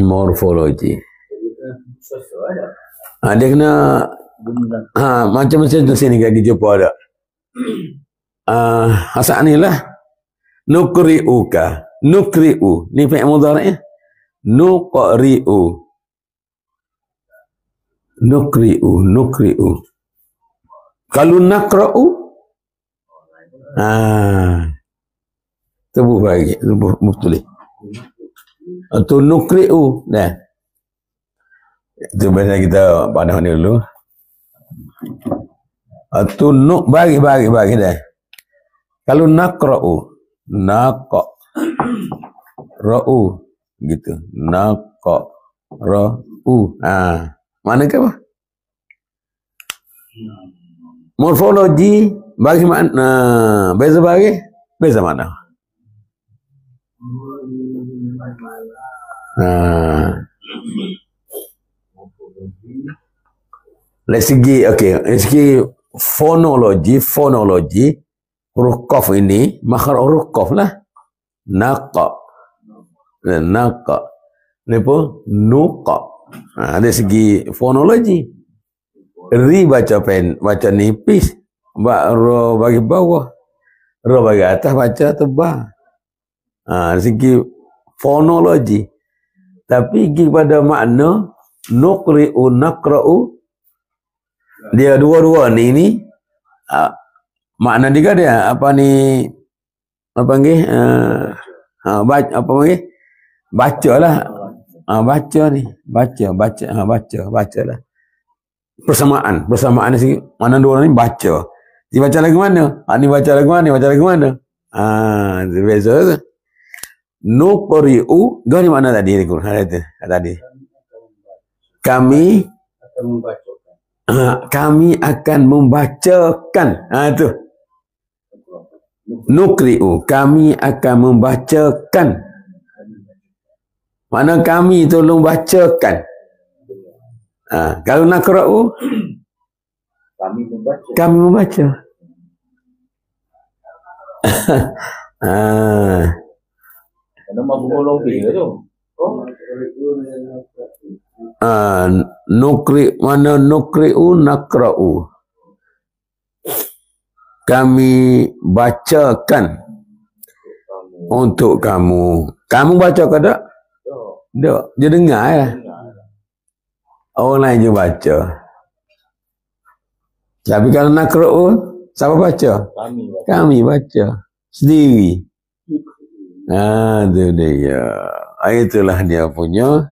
Morfologi. Dia kena macam sini kaki jumpa ada. Asal ni lah. Nukri'uka. Nukri'u. Ni fi'il mudhari'. Nuqri'u. Nukri'u. Nukri'u. Kalau nakra'u. Tebuh bagi. Tebuh tulis. Atau nukri'u. Dah. Itu biasa kita pada ni dulu. Atau bagi dah. Kalau nakra'u. Nakra'u. Gitu. Nakra'u. Mana ke apa? Morfologi bagi mana? Beza mana? Dari segi fonologi huruf qaf ini makhraj huruf qaf lah. Naqa. Ni pun nuqa. Dari segi fonologi. Ri baca nipis, ro bagi bawah, ro bagi atas baca tebal. Dari segi fonologi. Tapi pergi pada makna nuqri'u nakra'u, dia dua-dua ni makna dia apa ni, apa panggil bacalah. Baca lah. Persamaan ni mana dua ni baca. Dibaca lagu mana? Ni baca lagu mana? Beza tu. Nuqri'u, gani mana tadi ni? Tadi. Kami akan membacakan. Tu. Nuqri'u, kami akan membacakan. Mana kami tolong bacakan. Kalau nakra'u, kami membaca. Ada mabuk lobby ke tu? Nukri'u nakra'u. Kami bacakan untuk kamu. Kamu baca ke tak? Tak. Dia dengar ya. Orang lain je baca. Tapi kalau nakra'u, siapa baca? Kami baca. Sendiri. Itu dia. Itulah dia punya